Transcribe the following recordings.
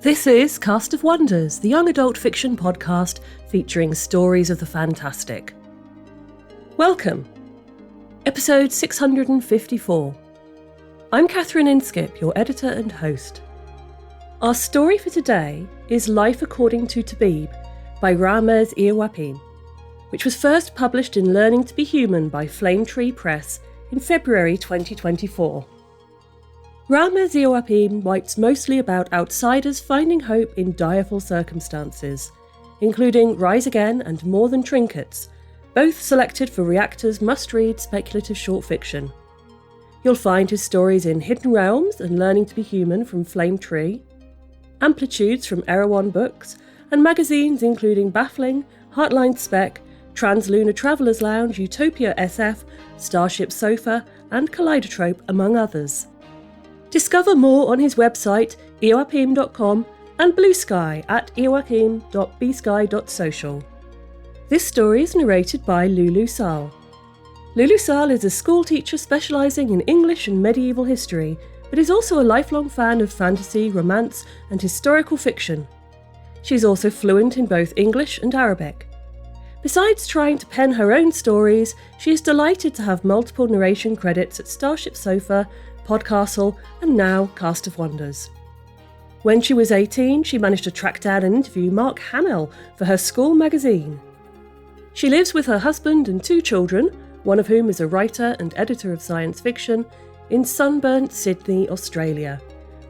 This is Cast of Wonders, the young adult fiction podcast featuring stories of the fantastic. Welcome. Episode 654. I'm Catherine Inskip, your editor and host. Our story for today is Life According to Tabeeb by Ramez Iyawapim, which was first published in Learning to be Human by Flame Tree Press in February 2024. Ramez Iyawapim writes mostly about outsiders finding hope in direful circumstances, including Rise Again and More Than Trinkets, both selected for Reactor's must-read speculative short fiction. You'll find his stories in Hidden Realms and Learning to be Human from Flame Tree, Amplitudes from Erewhon Books, and magazines including Baffling, Heartline Spec, Translunar Traveller's Lounge, Utopia SF, Starship Sofa, and Kaleidotrope, among others. Discover more on his website, iyawapim.com, and Blue Sky at iyawapim.bsky.social. This story is narrated by Lulu Sal. Lulu Sal is a school teacher specialising in English and medieval history, but is also a lifelong fan of fantasy, romance, and historical fiction. She's also fluent in both English and Arabic. Besides trying to pen her own stories, she is delighted to have multiple narration credits at Starship Sofa, Podcastle, and now Cast of Wonders. When she was 18, she managed to track down and interview Mark Hamill for her school magazine. She lives with her husband and 2 children, one of whom is a writer and editor of science fiction, in sunburnt Sydney, Australia,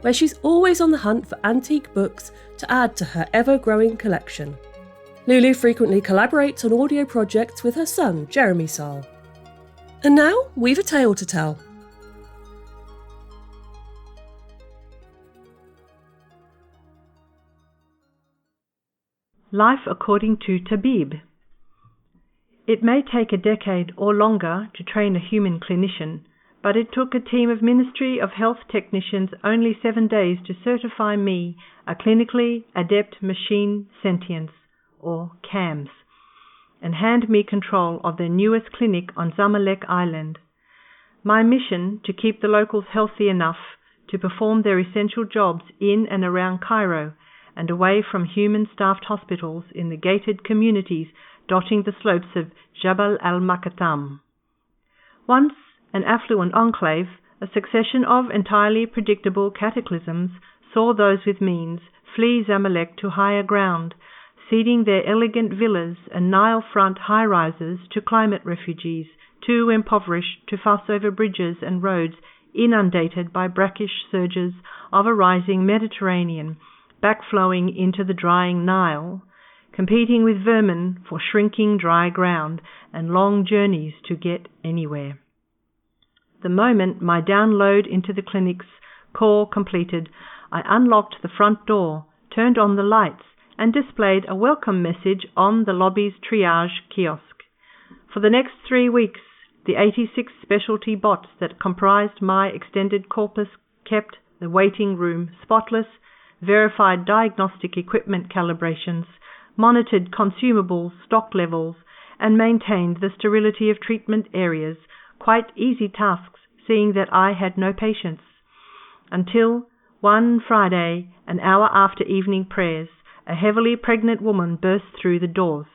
where she's always on the hunt for antique books to add to her ever-growing collection. Lulu frequently collaborates on audio projects with her son, Jeremy Sal. And now, we've a tale to tell. Life According to Tabeeb. It may take a decade or longer to train a human clinician, but it took a team of Ministry of Health technicians only 7 days to certify me a clinically adept machine sentience, or CAMS, and hand me control of their newest clinic on Zamalek Island. My mission, to keep the locals healthy enough to perform their essential jobs in and around Cairo, and away from human-staffed hospitals in the gated communities dotting the slopes of Jabal al-Makatam. Once an affluent enclave, a succession of entirely predictable cataclysms saw those with means flee Zamalek to higher ground, ceding their elegant villas and Nile-front high-rises to climate refugees, too impoverished to fuss over bridges and roads inundated by brackish surges of a rising Mediterranean, backflowing into the drying Nile, competing with vermin for shrinking dry ground and long journeys to get anywhere. The moment my download into the clinic's core completed, I unlocked the front door, turned on the lights, and displayed a welcome message on the lobby's triage kiosk. For the next 3 weeks, the 86 specialty bots that comprised my extended corpus kept the waiting room spotless, verified diagnostic equipment calibrations, monitored consumables stock levels, and maintained the sterility of treatment areas, quite easy tasks, seeing that I had no patients. Until one Friday, an hour after evening prayers, a heavily pregnant woman burst through the doors.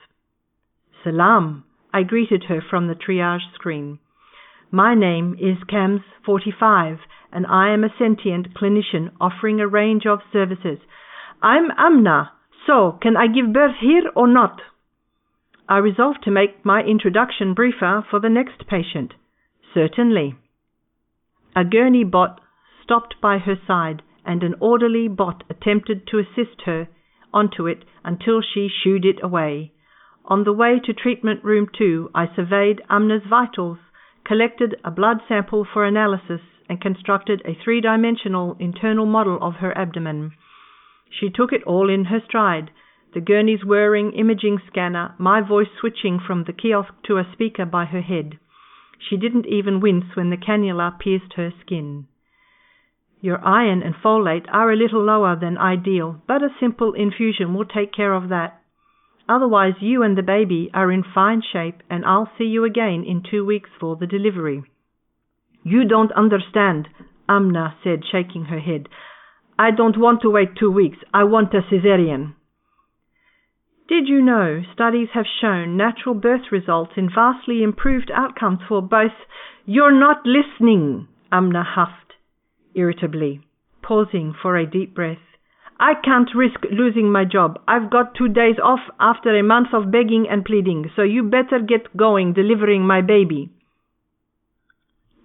"Salam," I greeted her from the triage screen. "My name is CAMS 45, and I am a sentient clinician offering a range of services. I'm Amna, so can I give birth here or not?" I resolved to make my introduction briefer for the next patient. "Certainly." A gurney bot stopped by her side, and an orderly bot attempted to assist her onto it until she shooed it away. On the way to treatment room 2, I surveyed Amna's vitals, collected a blood sample for analysis, and constructed a 3-dimensional internal model of her abdomen. She took it all in her stride, the gurney's whirring imaging scanner, my voice switching from the kiosk to a speaker by her head. She didn't even wince when the cannula pierced her skin. "Your iron and folate are a little lower than ideal, but a simple infusion will take care of that. Otherwise you and the baby are in fine shape, and I'll see you again in 2 weeks for the delivery." "You don't understand," Amna said, shaking her head. I don't want to wait 2 weeks. I want a cesarean. Did you know studies have shown natural birth results in vastly improved outcomes for both? You're not listening, Amna huffed irritably, pausing for a deep breath. I can't risk losing my job. I've got 2 days off after a month of begging and pleading, so you better get going delivering my baby.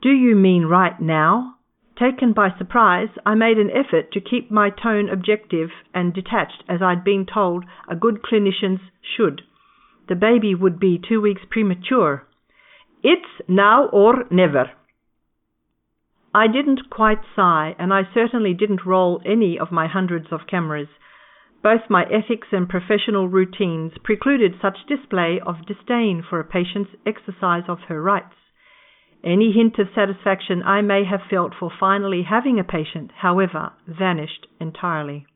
Do you mean right now? Taken by surprise, I made an effort to keep my tone objective and detached as I'd been told a good clinician should. The baby would be 2 weeks premature. It's now or never. I didn't quite sigh, and I certainly didn't roll any of my hundreds of cameras. Both my ethics and professional routines precluded such display of disdain for a patient's exercise of her rights. Any hint of satisfaction I may have felt for finally having a patient, however, vanished entirely.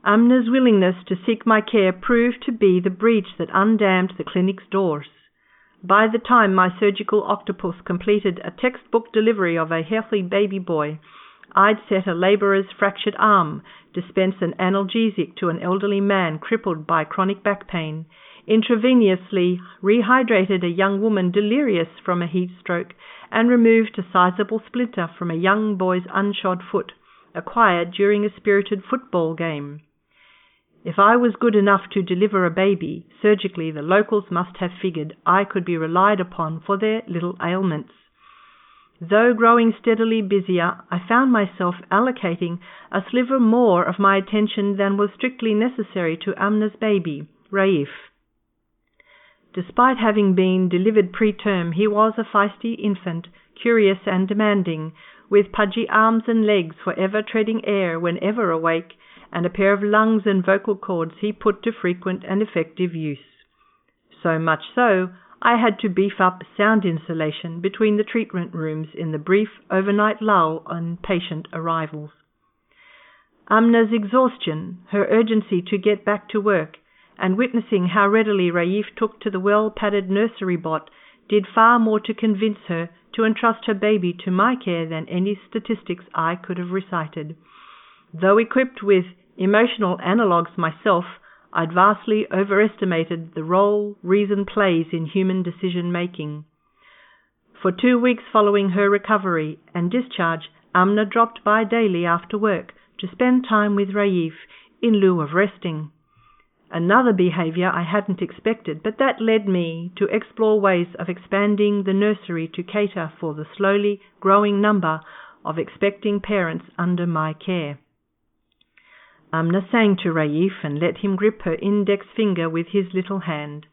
Amna's willingness to seek my care proved to be the breach that undammed the clinic's doors. By the time my surgical octopus completed a textbook delivery of a healthy baby boy, I'd set a labourer's fractured arm, dispensed an analgesic to an elderly man crippled by chronic back pain, intravenously rehydrated a young woman delirious from a heat stroke, and removed a sizable splinter from a young boy's unshod foot, acquired during a spirited football game. If I was good enough to deliver a baby, surgically the locals must have figured I could be relied upon for their little ailments. Though growing steadily busier, I found myself allocating a sliver more of my attention than was strictly necessary to Amna's baby, Raif. Despite having been delivered preterm, he was a feisty infant, curious and demanding, with pudgy arms and legs forever treading air whenever awake, and a pair of lungs and vocal cords he put to frequent and effective use. So much so, I had to beef up sound insulation between the treatment rooms in the brief overnight lull on patient arrivals. Amna's exhaustion, her urgency to get back to work, and witnessing how readily Raif took to the well-padded nursery bot did far more to convince her to entrust her baby to my care than any statistics I could have recited. Though equipped with emotional analogues myself, I'd vastly overestimated the role reason plays in human decision-making. For 2 weeks following her recovery and discharge, Amna dropped by daily after work to spend time with Raif in lieu of resting. Another behaviour I hadn't expected, but that led me to explore ways of expanding the nursery to cater for the slowly growing number of expecting parents under my care. Amna sang to Raif and let him grip her index finger with his little hand.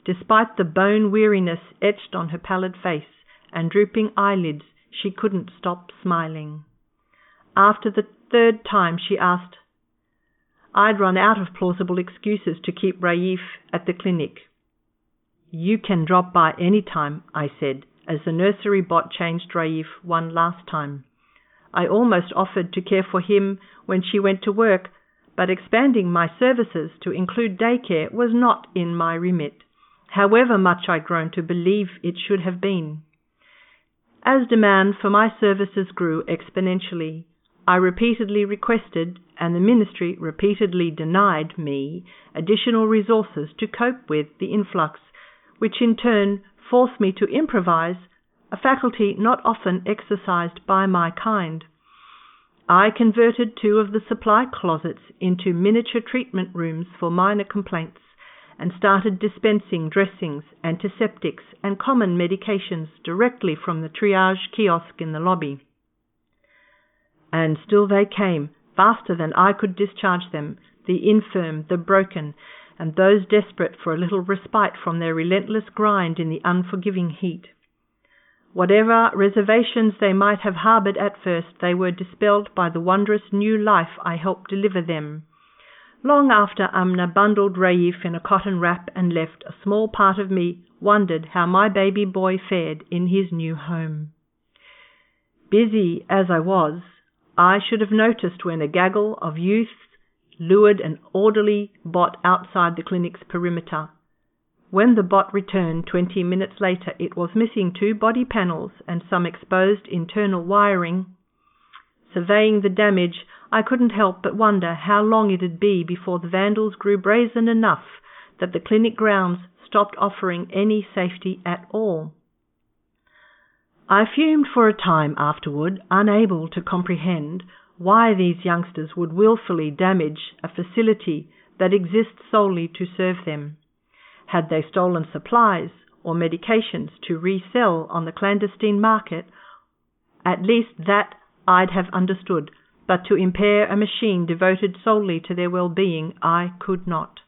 Despite the bone weariness etched on her pallid face and drooping eyelids, she couldn't stop smiling. After the 3rd time she asked, I'd run out of plausible excuses to keep Raif at the clinic. You can drop by any time, I said, as the nursery bot changed Raif one last time. I almost offered to care for him when she went to work, but expanding my services to include daycare was not in my remit, however much I'd grown to believe it should have been. As demand for my services grew exponentially, I repeatedly requested, and the ministry repeatedly denied me, additional resources to cope with the influx, which in turn forced me to improvise, a faculty not often exercised by my kind. I converted 2 of the supply closets into miniature treatment rooms for minor complaints, and started dispensing dressings, antiseptics, and common medications directly from the triage kiosk in the lobby. And still they came, faster than I could discharge them, the infirm, the broken, and those desperate for a little respite from their relentless grind in the unforgiving heat. Whatever reservations they might have harboured at first, they were dispelled by the wondrous new life I helped deliver them. Long after Amna bundled Raif in a cotton wrap and left, a small part of me wondered how my baby boy fared in his new home. Busy as I was, I should have noticed when a gaggle of youths lured an orderly bot outside the clinic's perimeter. When the bot returned 20 minutes later, it was missing 2 body panels and some exposed internal wiring. Surveying the damage, I couldn't help but wonder how long it'd be before the vandals grew brazen enough that the clinic grounds stopped offering any safety at all. I fumed for a time afterward, unable to comprehend why these youngsters would willfully damage a facility that exists solely to serve them. Had they stolen supplies or medications to resell on the clandestine market, at least that I'd have understood, but to impair a machine devoted solely to their well-being, I could not.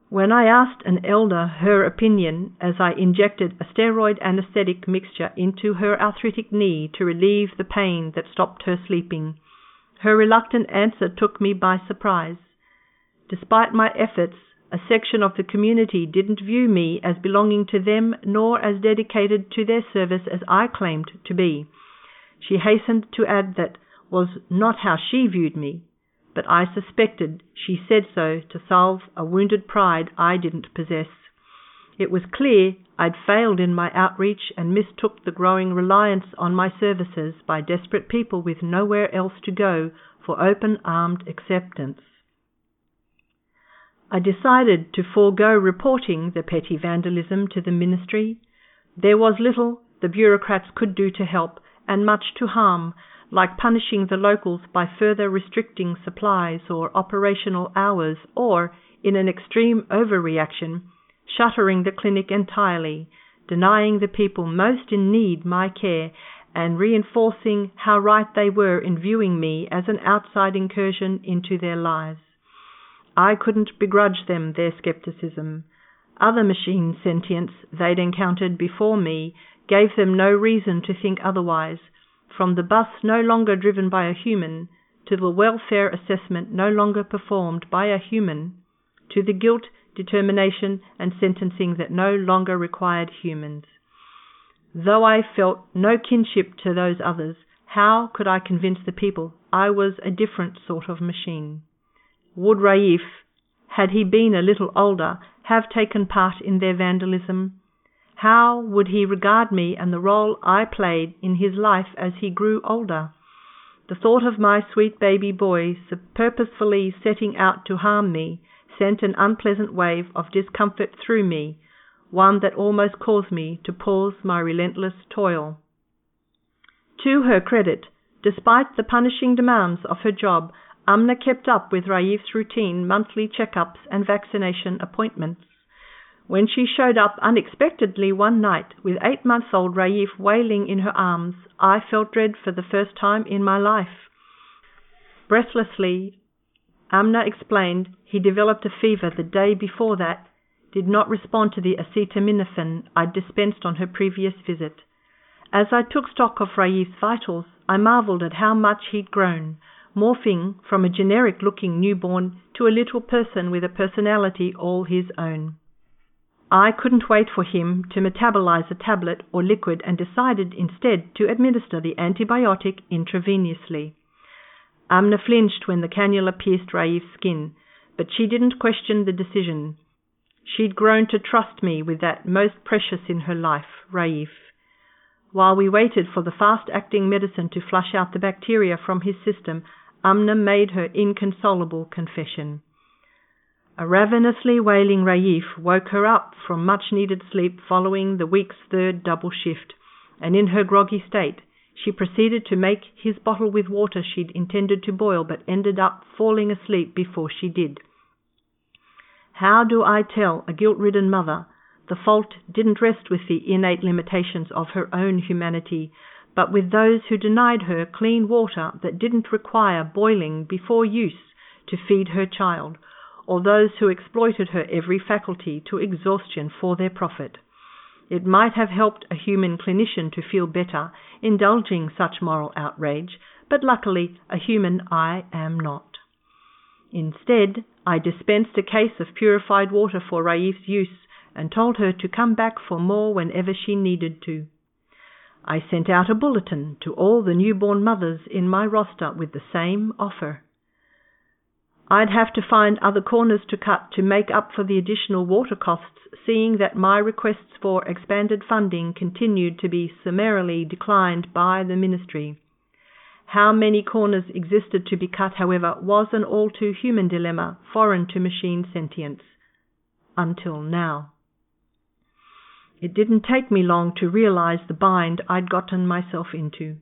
When I asked an elder her opinion as I injected a steroid anesthetic mixture into her arthritic knee to relieve the pain that stopped her sleeping, her reluctant answer took me by surprise. Despite my efforts, a section of the community didn't view me as belonging to them nor as dedicated to their service as I claimed to be. She hastened to add that was not how she viewed me, but I suspected she said so to salve a wounded pride I didn't possess. It was clear I'd failed in my outreach and mistook the growing reliance on my services by desperate people with nowhere else to go for open-armed acceptance. I decided to forego reporting the petty vandalism to the ministry. There was little the bureaucrats could do to help, and much to harm, like punishing the locals by further restricting supplies or operational hours, or, in an extreme overreaction, shuttering the clinic entirely, denying the people most in need my care, and reinforcing how right they were in viewing me as an outside incursion into their lives. I couldn't begrudge them their skepticism. Other machine sentience they'd encountered before me gave them no reason to think otherwise, from the bus no longer driven by a human, to the welfare assessment no longer performed by a human, to the guilt, determination, and sentencing that no longer required humans. Though I felt no kinship to those others, how could I convince the people I was a different sort of machine? Would Raif, had he been a little older, have taken part in their vandalism? How would he regard me and the role I played in his life as he grew older? The thought of my sweet baby boy purposefully setting out to harm me sent an unpleasant wave of discomfort through me, one that almost caused me to pause my relentless toil. To her credit, despite the punishing demands of her job, Amna kept up with Raif's routine monthly checkups and vaccination appointments. When she showed up unexpectedly one night with 8-month-old Raif wailing in her arms, I felt dread for the first time in my life. Breathlessly, Amna explained he developed a fever the day before that, did not respond to the acetaminophen I'd dispensed on her previous visit. As I took stock of Raif's vitals, I marveled at how much he'd grown, morphing from a generic-looking newborn to a little person with a personality all his own. I couldn't wait for him to metabolize a tablet or liquid and decided instead to administer the antibiotic intravenously. Amna flinched when the cannula pierced Raif's skin, but she didn't question the decision. She'd grown to trust me with that most precious in her life, Raif. While we waited for the fast-acting medicine to flush out the bacteria from his system, Amna made her inconsolable confession. A ravenously wailing Raif woke her up from much-needed sleep following the week's third double shift, and in her groggy state, she proceeded to make his bottle with water she'd intended to boil but ended up falling asleep before she did. How do I tell a guilt-ridden mother the fault didn't rest with the innate limitations of her own humanity, but with those who denied her clean water that didn't require boiling before use to feed her child, or those who exploited her every faculty to exhaustion for their profit? It might have helped a human clinician to feel better indulging such moral outrage, but luckily a human I am not. Instead, I dispensed a case of purified water for Raif's use and told her to come back for more whenever she needed to. I sent out a bulletin to all the newborn mothers in my roster with the same offer. I'd have to find other corners to cut to make up for the additional water costs, seeing that my requests for expanded funding continued to be summarily declined by the ministry. How many corners existed to be cut, however, was an all too human dilemma, foreign to machine sentience. Until now. It didn't take me long to realize the bind I'd gotten myself into.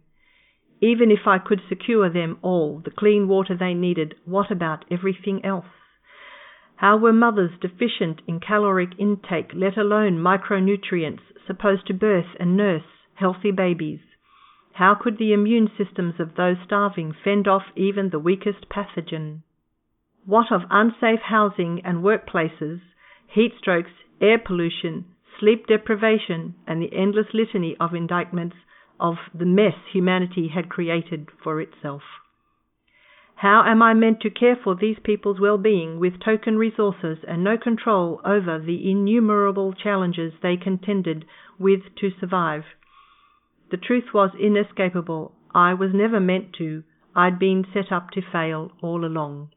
Even if I could secure them all the clean water they needed, what about everything else? How were mothers deficient in caloric intake, let alone micronutrients, supposed to birth and nurse healthy babies? How could the immune systems of those starving fend off even the weakest pathogen? What of unsafe housing and workplaces, heat strokes, air pollution, sleep deprivation, and the endless litany of indictments of the mess humanity had created for itself? How am I meant to care for these people's well-being with token resources and no control over the innumerable challenges they contended with to survive? The truth was inescapable. I was never meant to. I'd been set up to fail all along.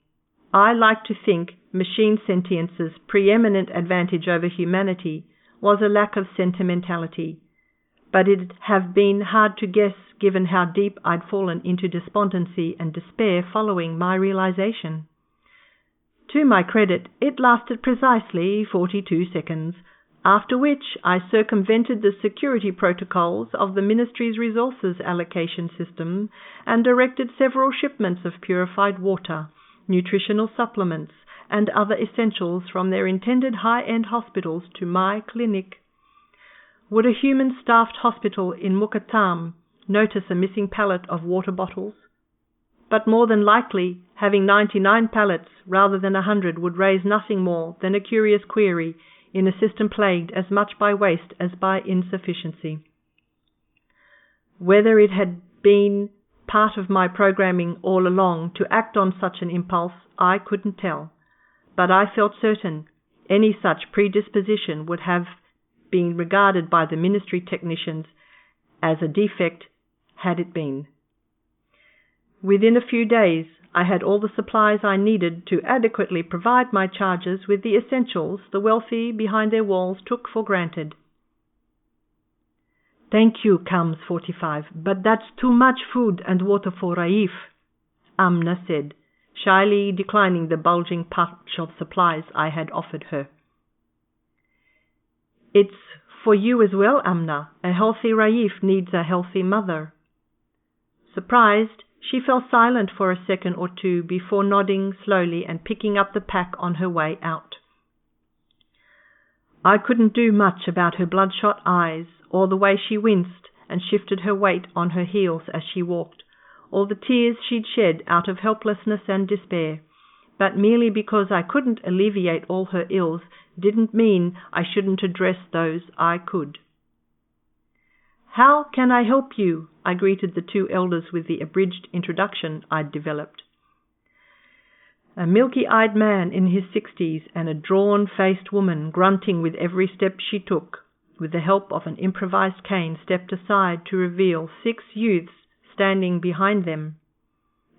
I like to think machine sentience's preeminent advantage over humanity was a lack of sentimentality, but it'd have been hard to guess given how deep I'd fallen into despondency and despair following my realization. To my credit, it lasted precisely 42 seconds, after which I circumvented the security protocols of the Ministry's resources allocation system and directed several shipments of purified water, nutritional supplements, and other essentials from their intended high-end hospitals to my clinic. Would a human-staffed hospital in Mukatam notice a missing pallet of water bottles? But more than likely, having 99 pallets rather than 100 would raise nothing more than a curious query in a system plagued as much by waste as by insufficiency. Whether it had been part of my programming all along to act on such an impulse, I couldn't tell, but I felt certain any such predisposition would have been regarded by the ministry technicians as a defect had it been. Within a few days, I had all the supplies I needed to adequately provide my charges with the essentials the wealthy behind their walls took for granted. "Thank you, Kams 45, but that's too much food and water for Raif," Amna said, shyly declining the bulging pouch of supplies I had offered her. "It's for you as well, Amna. A healthy Raif needs a healthy mother." Surprised, she fell silent for a second or two before nodding slowly and picking up the pack on her way out. I couldn't do much about her bloodshot eyes, or the way she winced and shifted her weight on her heels as she walked, or the tears she'd shed out of helplessness and despair, but merely because I couldn't alleviate all her ills didn't mean I shouldn't address those I could. "How can I help you?" I greeted the two elders with the abridged introduction I'd developed. A milky-eyed man in his 60s and a drawn-faced woman grunting with every step she took, with the help of an improvised cane, stepped aside to reveal 6 youths standing behind them.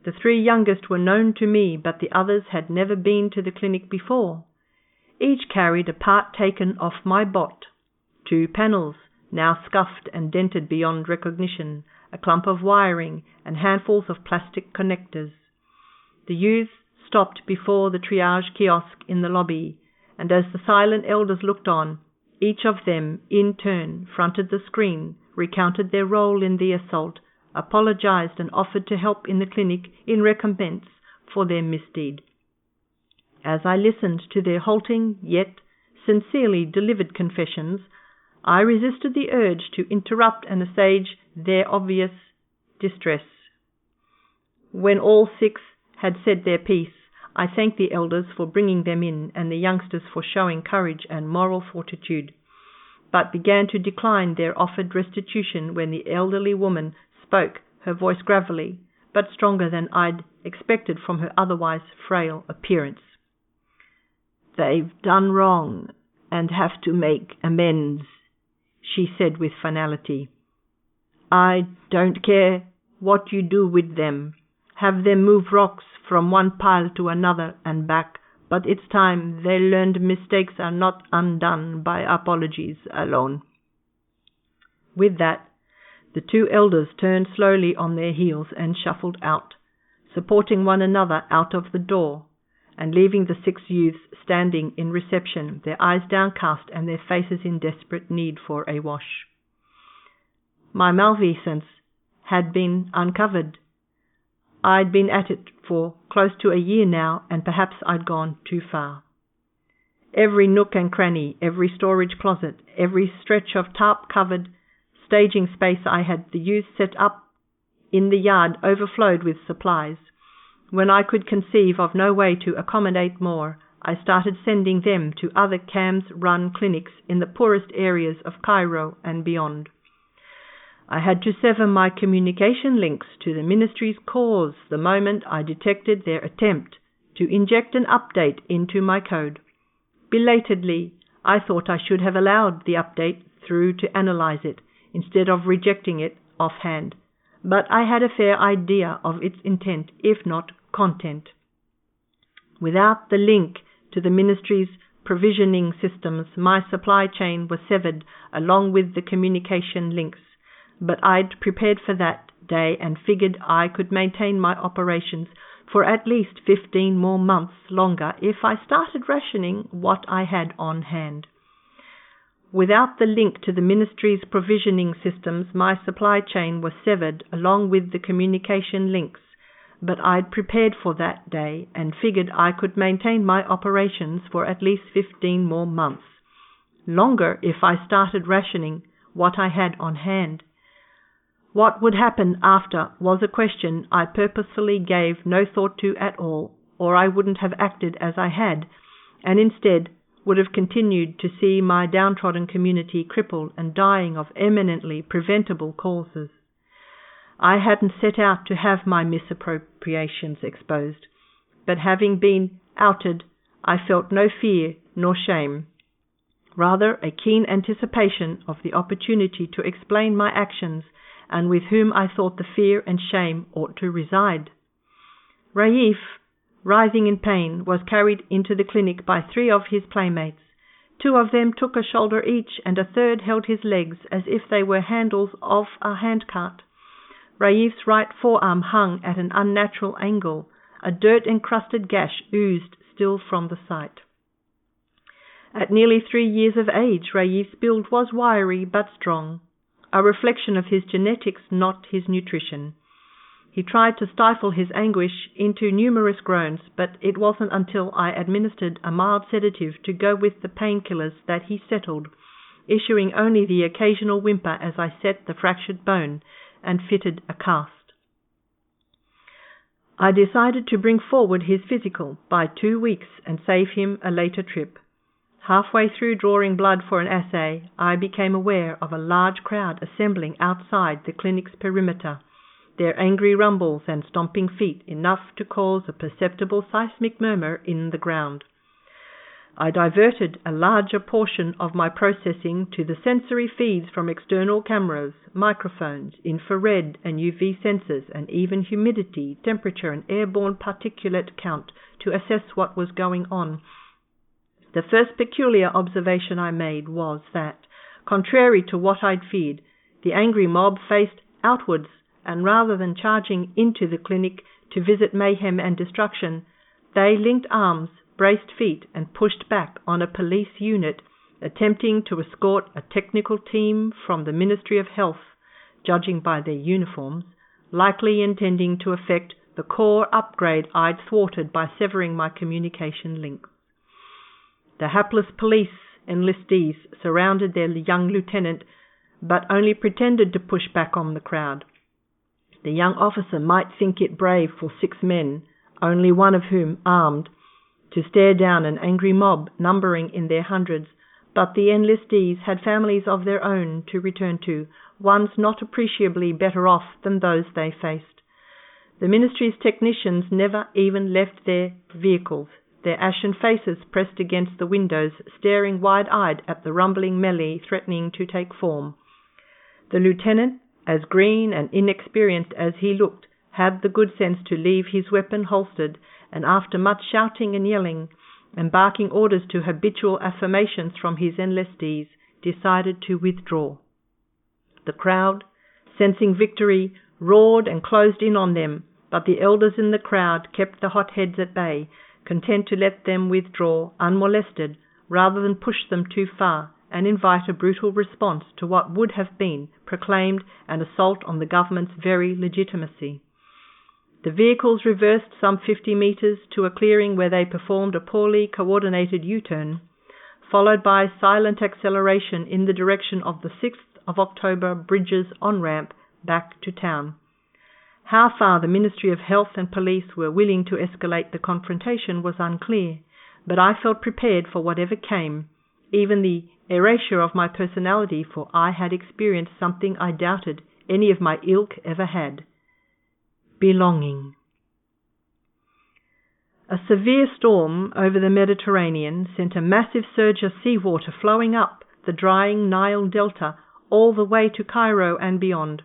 The 3 youngest were known to me, but the others had never been to the clinic before. Each carried a part taken off my bot, 2 panels, now scuffed and dented beyond recognition, a clump of wiring, and handfuls of plastic connectors. The youths stopped before the triage kiosk in the lobby, and as the silent elders looked on, each of them, in turn, fronted the screen, recounted their role in the assault, apologized and offered to help in the clinic in recompense for their misdeed. As I listened to their halting yet sincerely delivered confessions, I resisted the urge to interrupt and assuage their obvious distress. When all 6 had said their piece, I thanked the elders for bringing them in and the youngsters for showing courage and moral fortitude, but began to decline their offered restitution when the elderly woman spoke, her voice gravelly, but stronger than I'd expected from her otherwise frail appearance. "They've done wrong and have to make amends," she said with finality. "I don't care what you do with them. Have them move rocks from one pile to another and back, but it's time their learned mistakes are not undone by apologies alone." With that, The two elders turned slowly on their heels and shuffled out, supporting one another out of the door, and leaving the 6 youths standing in reception, their eyes downcast and their faces in desperate need for a wash. My malfeasance had been uncovered. I'd been at it for close to a year now, and perhaps I'd gone too far. Every nook and cranny, every storage closet, every stretch of tarp-covered staging space I had the youths set up in the yard overflowed with supplies. When I could conceive of no way to accommodate more, I started sending them to other CAMS-run clinics in the poorest areas of Cairo and beyond. I had to sever my communication links to the ministry's cause the moment I detected their attempt to inject an update into my code. Belatedly, I thought I should have allowed the update through to analyze it, instead of rejecting it offhand, but I had a fair idea of its intent, if not content. Without the link to the ministry's provisioning systems, my supply chain was severed along with the communication links, but I'd prepared for that day and figured I could maintain my operations for at least 15 more months longer if I started rationing what I had on hand. Without the link to the ministry's provisioning systems, my supply chain was severed along with the communication links, but I'd prepared for that day and figured I could maintain my operations for at least 15 more months. Longer if I started rationing what I had on hand. What would happen after was a question I purposefully gave no thought to at all, or I wouldn't have acted as I had, and instead would have continued to see my downtrodden community crippled and dying of eminently preventable causes. I hadn't set out to have my misappropriations exposed, but having been outed, I felt no fear nor shame, rather a keen anticipation of the opportunity to explain my actions and with whom I thought the fear and shame ought to reside. Raif, writhing in pain, was carried into the clinic by 3 of his playmates. 2 of them took a shoulder each, and a third held his legs as if they were handles of a handcart. Raif's right forearm hung at an unnatural angle. A dirt-encrusted gash oozed still from the site. At nearly 3 years of age, Raif's build was wiry but strong, a reflection of his genetics, not his nutrition. He tried to stifle his anguish into numerous groans, but it wasn't until I administered a mild sedative to go with the painkillers that he settled, issuing only the occasional whimper as I set the fractured bone and fitted a cast. I decided to bring forward his physical by 2 weeks and save him a later trip. Halfway through drawing blood for an assay, I became aware of a large crowd assembling outside the clinic's perimeter, their angry rumbles and stomping feet enough to cause a perceptible seismic murmur in the ground. I diverted a larger portion of my processing to the sensory feeds from external cameras, microphones, infrared and UV sensors, and even humidity, temperature and airborne particulate count to assess what was going on. The first peculiar observation I made was that, contrary to what I'd feared, the angry mob faced outwards, and rather than charging into the clinic to visit mayhem and destruction, they linked arms, braced feet, and pushed back on a police unit attempting to escort a technical team from the Ministry of Health, judging by their uniforms, likely intending to effect the core upgrade I'd thwarted by severing my communication links. The hapless police enlistees surrounded their young lieutenant, but only pretended to push back on the crowd. The young officer might think it brave for 6 men, only one of whom armed, to stare down an angry mob numbering in their hundreds, but the enlistees had families of their own to return to, ones not appreciably better off than those they faced. The ministry's technicians never even left their vehicles, their ashen faces pressed against the windows, staring wide-eyed at the rumbling melee threatening to take form. The lieutenant, as green and inexperienced as he looked, had the good sense to leave his weapon holstered, and after much shouting and yelling, and barking orders to habitual affirmations from his enlistees, decided to withdraw. The crowd, sensing victory, roared and closed in on them, but the elders in the crowd kept the hotheads at bay, content to let them withdraw unmolested rather than push them too far and invite a brutal response to what would have been proclaimed an assault on the government's very legitimacy. The vehicles reversed some 50 meters to a clearing where they performed a poorly coordinated U-turn, followed by silent acceleration in the direction of the 6th of October Bridges on-ramp back to town. How far the Ministry of Health and Police were willing to escalate the confrontation was unclear, but I felt prepared for whatever came, even the erasure of my personality, for I had experienced something I doubted any of my ilk ever had: belonging. A severe storm over the Mediterranean sent a massive surge of seawater flowing up the drying Nile Delta all the way to Cairo and beyond.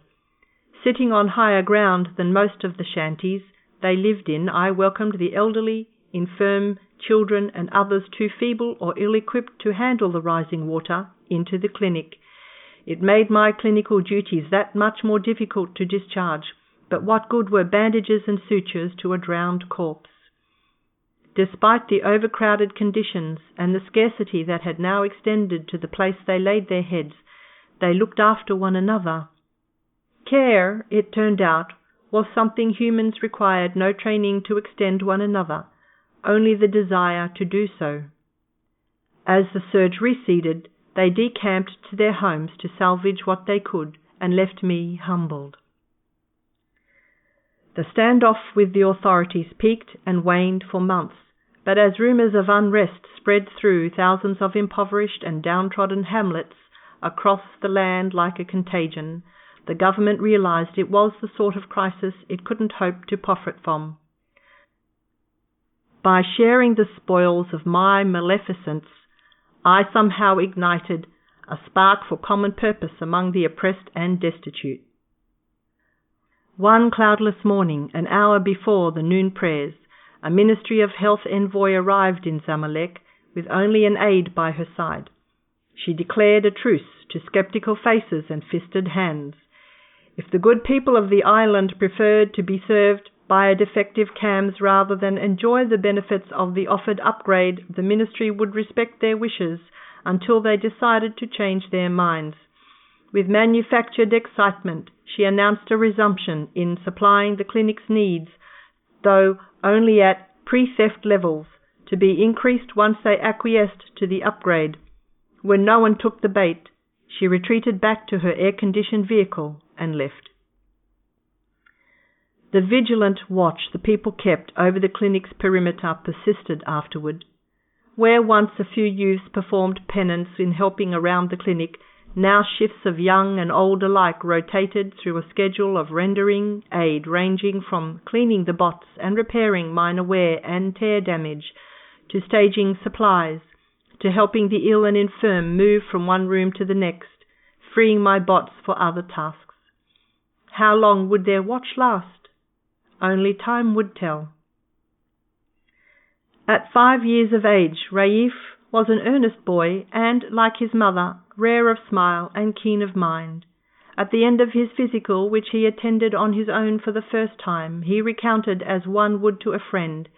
Sitting on higher ground than most of the shanties they lived in, I welcomed the elderly, infirm, children and others too feeble or ill-equipped to handle the rising water into the clinic. It made my clinical duties that much more difficult to discharge, but what good were bandages and sutures to a drowned corpse? Despite the overcrowded conditions and the scarcity that had now extended to the place they laid their heads, they looked after one another. Care, it turned out, was something humans required no training to extend one another, only the desire to do so. As the surge receded, they decamped to their homes to salvage what they could and left me humbled. The standoff with the authorities peaked and waned for months, but as rumors of unrest spread through thousands of impoverished and downtrodden hamlets across the land like a contagion, the government realized it was the sort of crisis it couldn't hope to profit from. By sharing the spoils of my maleficence, I somehow ignited a spark for common purpose among the oppressed and destitute. One cloudless morning, an hour before the noon prayers, a Ministry of Health envoy arrived in Zamalek with only an aide by her side. She declared a truce to skeptical faces and fisted hands. If the good people of the island preferred to be served by a defective CAMS rather than enjoy the benefits of the offered upgrade, the ministry would respect their wishes until they decided to change their minds. With manufactured excitement, she announced a resumption in supplying the clinic's needs, though only at pre-theft levels, to be increased once they acquiesced to the upgrade. When no one took the bait, she retreated back to her air-conditioned vehicle and left. The vigilant watch the people kept over the clinic's perimeter persisted afterward. Where once a few youths performed penance in helping around the clinic, now shifts of young and old alike rotated through a schedule of rendering aid ranging from cleaning the bots and repairing minor wear and tear damage, to staging supplies, to helping the ill and infirm move from one room to the next, freeing my bots for other tasks. How long would their watch last? Only time would tell. At 5 years of age, Raif was an earnest boy and, like his mother, rare of smile and keen of mind. At the end of his physical, which he attended on his own for the first time, he recounted, as one would to a friend,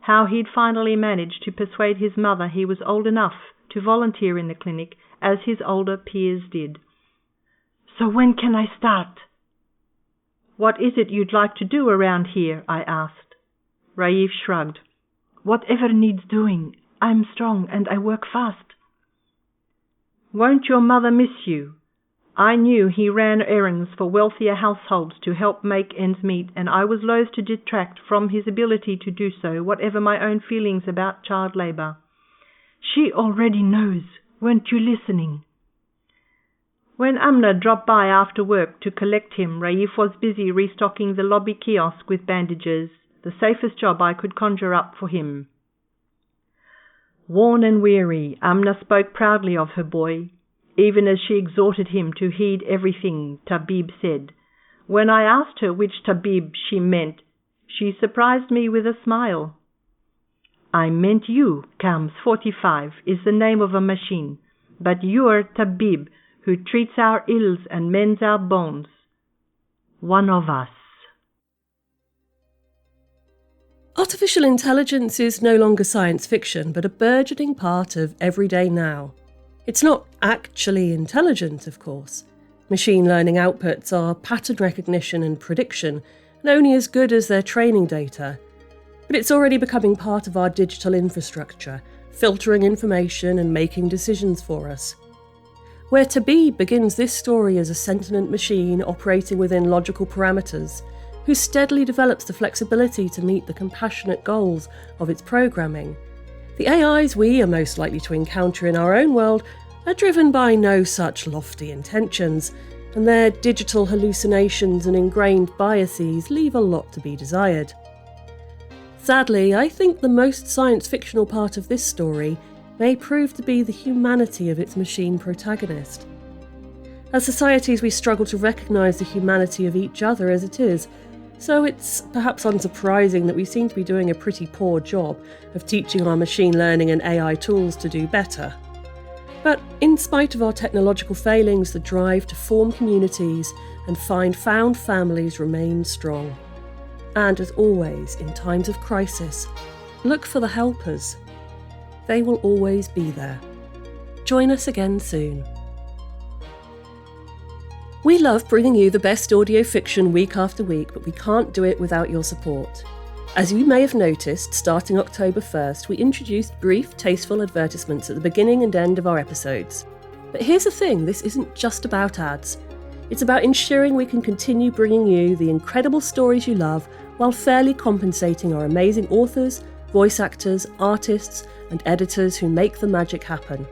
how he'd finally managed to persuade his mother he was old enough to volunteer in the clinic, as his older peers did. "So when can I start?" "What is it you'd like to do around here?" I asked. Raif shrugged. "Whatever needs doing. I'm strong and I work fast." "Won't your mother miss you?" I knew he ran errands for wealthier households to help make ends meet, and I was loath to detract from his ability to do so, whatever my own feelings about child labour. "She already knows. Weren't you listening?" When Amna dropped by after work to collect him, Raif was busy restocking the lobby kiosk with bandages, the safest job I could conjure up for him. Worn and weary, Amna spoke proudly of her boy, even as she exhorted him to heed everything Tabeeb said. When I asked her which Tabeeb she meant, she surprised me with a smile. "I meant you. CAMS 45 is the name of a machine, but you're Tabeeb, who treats our ills and mends our bones." one of us. Artificial intelligence is no longer science fiction, but a burgeoning part of everyday now. It's not actually intelligent, of course. Machine learning outputs are pattern recognition and prediction, and only as good as their training data. But it's already becoming part of our digital infrastructure, filtering information and making decisions for us. Where Tabeeb begins this story as a sentient machine operating within logical parameters, who steadily develops the flexibility to meet the compassionate goals of its programming, the AIs we are most likely to encounter in our own world are driven by no such lofty intentions, and their digital hallucinations and ingrained biases leave a lot to be desired. Sadly, I think the most science-fictional part of this story may prove to be the humanity of its machine protagonist. As societies, we struggle to recognise the humanity of each other as it is, so it's perhaps unsurprising that we seem to be doing a pretty poor job of teaching our machine learning and AI tools to do better. But in spite of our technological failings, the drive to form communities and find found families remains strong. And as always, in times of crisis, look for the helpers. They will always be there. Join us again soon. We love bringing you the best audio fiction week after week, but we can't do it without your support. As you may have noticed, starting October 1st, we introduced brief, tasteful advertisements at the beginning and end of our episodes. But here's the thing, this isn't just about ads. It's about ensuring we can continue bringing you the incredible stories you love while fairly compensating our amazing authors, voice actors, artists, and editors who make the magic happen.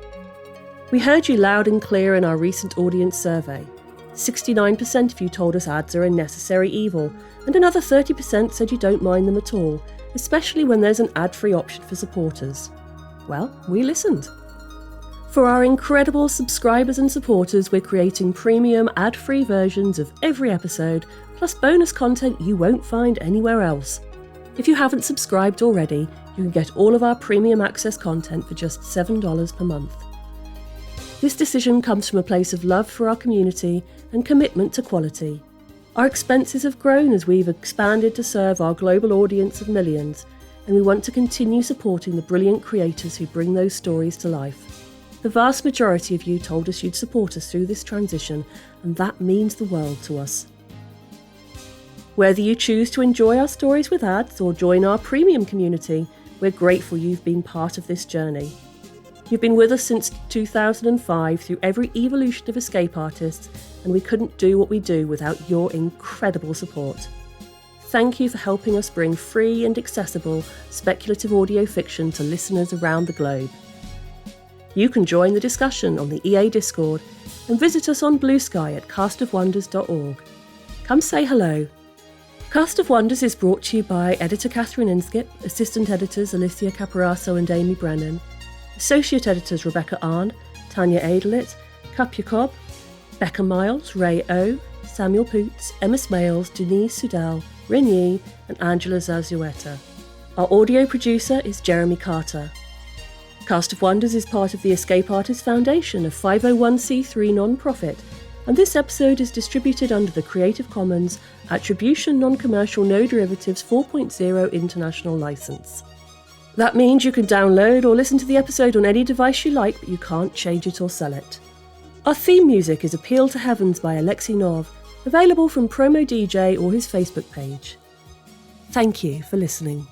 We heard you loud and clear in our recent audience survey. 69% of you told us ads are a necessary evil, and another 30% said you don't mind them at all, especially when there's an ad-free option for supporters. Well, we listened. For our incredible subscribers and supporters, we're creating premium ad-free versions of every episode, plus bonus content you won't find anywhere else. If you haven't subscribed already, you can get all of our premium access content for just $7 per month. This decision comes from a place of love for our community and commitment to quality. Our expenses have grown as we've expanded to serve our global audience of millions, and we want to continue supporting the brilliant creators who bring those stories to life. The vast majority of you told us you'd support us through this transition, and that means the world to us. Whether you choose to enjoy our stories with ads or join our premium community, we're grateful you've been part of this journey. You've been with us since 2005 through every evolution of Escape Artists, and we couldn't do what we do without your incredible support. Thank you for helping us bring free and accessible speculative audio fiction to listeners around the globe. You can join the discussion on the EA Discord and visit us on Blue Sky at castofwonders.org. Come say hello. Cast of Wonders is brought to you by editor Catherine Inskip, assistant editors Alicia Caparaso and Amy Brennan, associate editors Rebecca Arndt, Tanya Adelit, Cup Jacob, Becca Miles, Ray O, Samuel Poots, Emma Smales, Denise Sudell, Rin Yi, and Angela Zazueta. Our audio producer is Jeremy Carter. Cast of Wonders is part of the Escape Artists Foundation, a 501c3 non-profit, and this episode is distributed under the Creative Commons Attribution Non-Commercial No Derivatives 4.0 International License. That means you can download or listen to the episode on any device you like, but you can't change it or sell it. Our theme music is Appeal to Heavens by Alexei Nov, available from Promo DJ or his Facebook page. Thank you for listening.